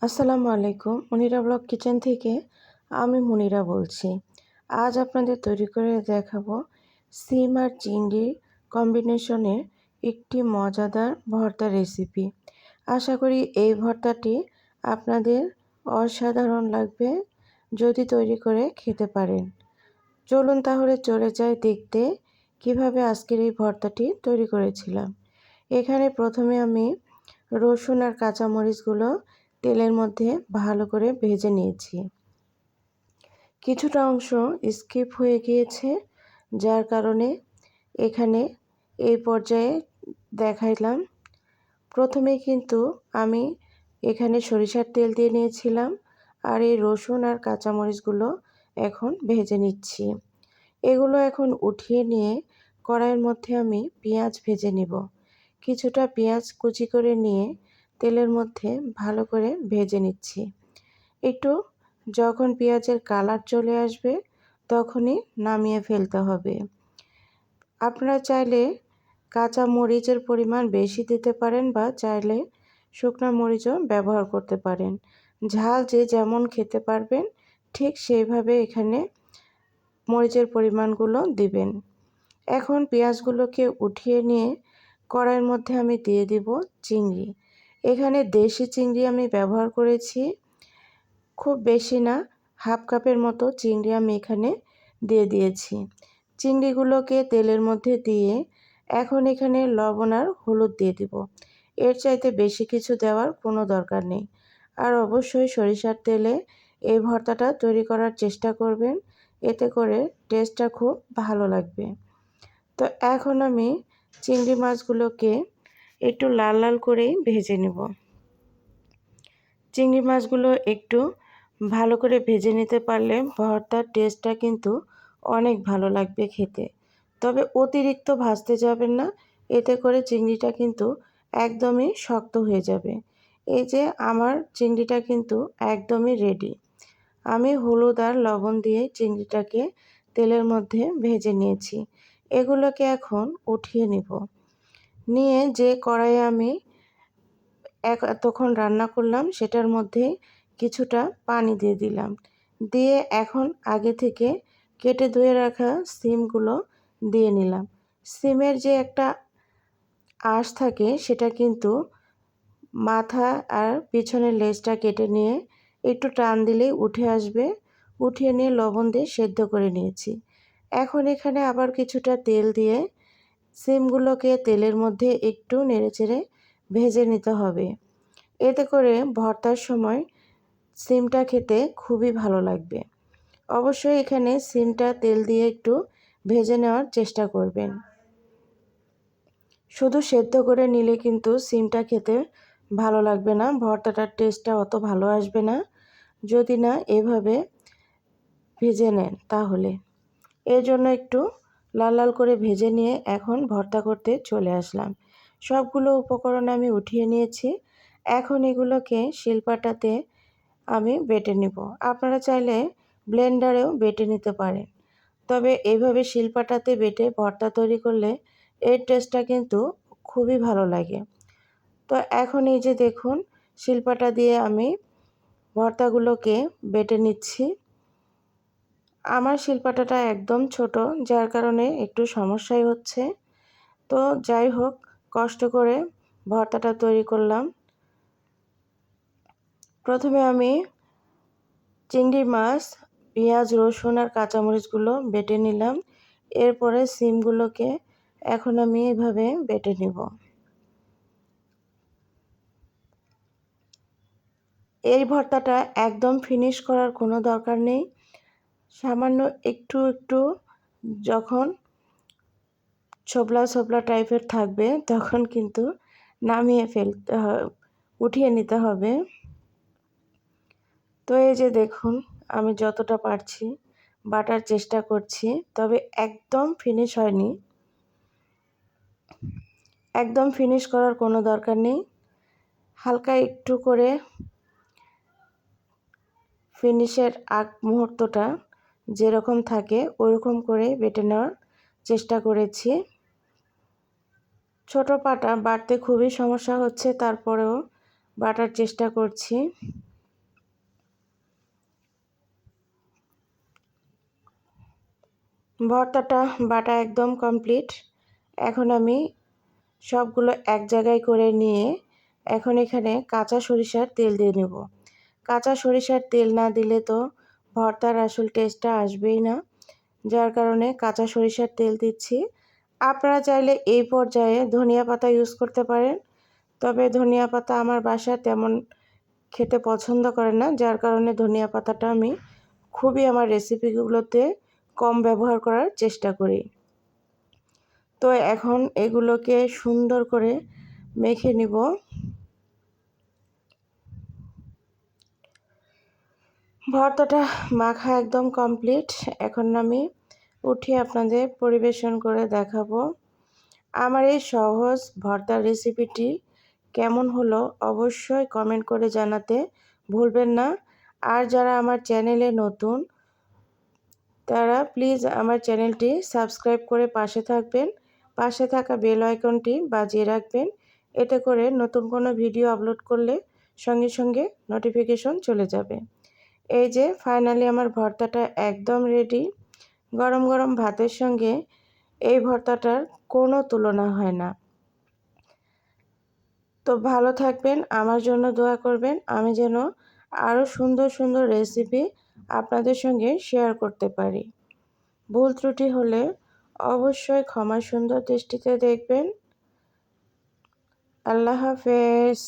আসসালামু আলাইকুম। মুনিরা blog kitchen থেকে আমি মুনিরা বলছি। আজ আপনাদের তৈরি করে দেখাবো সিম আর চিংড়ির কম্বিনেশনে একটি মজাদার ভর্তা রেসিপি। আশা করি এই ভর্তাটি আপনাদের অসাধারণ লাগবে যদি তৈরি করে খেতে পারেন। চলুন তাহলে চলে যাই দেখতে কিভাবে আজকের এই ভর্তাটি তৈরি করেছিলাম। এখানে প্রথমে আমি রসুন আর কাঁচামরিচগুলো তেলের মধ্যে ভালো করে ভেজে নিয়েছি। কিছুটা অংশ স্কিপ হয়ে গিয়েছে, যার কারণে এখানে এই পর্যায়ে দেখাইলাম। প্রথমেই কিন্তু আমি এখানে সরিষার তেল দিয়ে নিয়েছিলাম আর এই রসুন আর কাঁচামরিচগুলো এখন ভেজে নিচ্ছি। এগুলো এখন উঠিয়ে নিয়ে কড়াইয়ের মধ্যে আমি পেঁয়াজ ভেজে নিব। কিছুটা পেঁয়াজ কুচি করে নিয়ে তেলের মধ্যে ভালো করে ভেজে নিচ্ছি। একটু যখন পেঁয়াজের কালার চলে আসবে তখনই নামিয়ে ফেলতে হবে। আপনারা চাইলে কাঁচা মরিচের পরিমাণ বেশি দিতে পারেন বা চাইলে শুকনো মরিচও ব্যবহার করতে পারেন। ঝাল যে যেমন খেতে পারবেন ঠিক সেইভাবে এখানে মরিচের পরিমাণগুলো দিবেন। এখন পেঁয়াজগুলোকে উঠিয়ে নিয়ে কড়াইয়ের মধ্যে আমি দিয়ে দিব চিংড়ি। এখানে দেশি চিংড়ি আমি ব্যবহার করেছি, খুব বেশি না, হাফ কাপের মতো চিংড়ি আমি এখানে দিয়ে দিয়েছি। চিংড়িগুলোকে তেলের মধ্যে দিয়ে এখন এখানে লবণ আর হলুদ দিয়ে দিব। এর চাইতে বেশি কিছু দেওয়ার কোনো দরকার নেই। আর অবশ্যই সরিষার তেলে এই ভর্তাটা তৈরি করার চেষ্টা করবেন, এতে করে টেস্টটা খুব ভালো লাগবে। তো এখন আমি চিংড়ি মাছগুলোকে একটু লাল লাল করেই ভেজে নেব। চিংড়ি মাছগুলো একটু ভালো করে ভেজে নিতে পারলে ভর্তার টেস্টটা কিন্তু অনেক ভালো লাগবে খেতে। তবে অতিরিক্ত ভাজতে যাবেন না, এতে করে চিংড়িটা কিন্তু একদমই শক্ত হয়ে যাবে। এই যে আমার চিংড়িটা কিন্তু একদমই রেডি। আমি হলুদ আর লবণ দিয়ে চিংড়িটাকে তেলের মধ্যে ভেজে নিয়েছি। এগুলোকে এখন উঠিয়ে নিব। নিয়ে যে কড়াইয়ে আমি এতক্ষণ রান্না করলাম সেটার মধ্যে কিছুটা পানি দিয়ে দিলাম। দিয়ে এখন আগে থেকে কেটে ধুয়ে রাখা সিমগুলো দিয়ে নিলাম। সিমের যে একটা আঁশ থাকে সেটা কিন্তু মাথা আর পিছনের লেজটা কেটে নিয়ে একটু টান দিলেই উঠে আসবে। উঠিয়ে নিয়ে লবণ দিয়ে সেদ্ধ করে নিয়েছি। এখন এখানে আবার কিছুটা তেল দিয়ে সিমগুলোকে তেলের মধ্যে একটু নেড়েচেড়ে ভেজে নিতে হবে। এতে করে ভর্তার সময় সিমটা খেতে খুবই ভালো লাগবে। অবশ্যই এখানে সিমটা তেল দিয়ে একটু ভেজে নেওয়ার চেষ্টা করবেন। শুধু সেদ্ধ করে নিলে কিন্তু সিমটা খেতে ভালো লাগবে না, ভর্তাটার টেস্টটা অত ভালো আসবে না যদি না এভাবে ভেজে নেন তাহলে। এর জন্য একটু লাল লাল করে ভেজে নিয়ে এখন ভর্তা করতে চলে আসলাম। সবগুলো উপকরণ আমি উঠিয়ে নিয়েছি। এখন এগুলোকে শিলপাটাতে আমি বেটে নিব। আপনারা চাইলে ব্লেন্ডারেও বেটে নিতে পারেন, তবে এইভাবে শিলপাটাতে বেটে ভর্তা তৈরি করলে এর টেস্টটা কিন্তু খুবই ভালো লাগে। তো এখন এই যে দেখুন, শিলপাটা দিয়ে আমি ভর্তাগুলোকে বেটে নিচ্ছি। আমার শিলপাটাটা একদম ছোট, যার কারণে একটু সমস্যাই হচ্ছে। তো যাই হোক, কষ্ট করে ভর্তাটা তৈরি করলাম। প্রথমে আমি চিংড়ি মাছ, পেঁয়াজ, রসুন আর কাঁচামরিচগুলো বেটে নিলাম। এরপরে সিমগুলোকে এখন আমি এভাবে বেটে নিব। এই ভর্তাটা একদম ফিনিশ করার কোনো দরকার নেই। সামান্য একটু একটু যখন ছোবলা ছোবলা টাইপের থাকবে তখন কিন্তু নামিয়ে ফেলতে উঠিয়ে নিতে হবে। তো এই যে দেখুন, আমি যতটা পারছি বাটার চেষ্টা করছি, তবে একদম ফিনিশ হয়নি। একদম ফিনিশ করার কোনো দরকার নেই, হালকা একটু করে ফিনিশের আগ মুহূর্তটা যেরকম থাকে ওরকম করে বেটে নেওয়ার চেষ্টা করেছি। ছোট পাটা বাটতে খুবই সমস্যা হচ্ছে, তারপরেও বাটার চেষ্টা করছি। ভর্তাটা বাটা একদম কমপ্লিট। এখন আমি সবগুলো এক জায়গায় করে নিয়ে এখন এখানে কাঁচা সরিষার তেল দিয়ে নেব। কাঁচা সরিষার তেল না দিলে তো ভর্তার আসল টেস্টটা আসবেই না, যার কারণে কাঁচা সরিষার তেল দিচ্ছি। আপনারা চাইলে এই পর্যায়ে ধনিয়া পাতা ইউজ করতে পারেন, তবে ধনিয়া পাতা আমার বাসায় তেমন খেতে পছন্দ করে না, যার কারণে ধনিয়া পাতাটা আমি খুবই আমার রেসিপিগুলোতে কম ব্যবহার করার চেষ্টা করি। তো এখন এগুলোকে সুন্দর করে মেখে নিব। ভর্তাটা মাখা একদম কমপ্লিট। এখন আমি উঠিয়ে আপনাদের পরিবেশন করে দেখাবো। আমার এই সহজ ভর্তার রেসিপিটি কেমন হলো অবশ্যই কমেন্ট করে জানাতে ভুলবেন না। আর যারা আমার চ্যানেলে নতুন তারা প্লিজ আমার চ্যানেলটি সাবস্ক্রাইব করে পাশে থাকবেন। পাশে থাকা বেল আইকনটি বাজিয়ে রাখবেন, এতে করে নতুন কোনো ভিডিও আপলোড করলে সঙ্গে সঙ্গে নোটিফিকেশন চলে যাবে। এই যে ফাইনালি আমার ভর্তাটা একদম রেডি। গরম গরম ভাতের সঙ্গে এই ভর্তাটার কোনো তুলনা হয় না। তো ভালো থাকবেন, আমার জন্য দোয়া করবেন, আমি যেন আরও সুন্দর সুন্দর রেসিপি আপনাদের সঙ্গে শেয়ার করতে পারি। ভুল ত্রুটি হলে অবশ্যই ক্ষমা সুন্দর দৃষ্টিতে দেখবেন। আল্লাহ হাফেজ।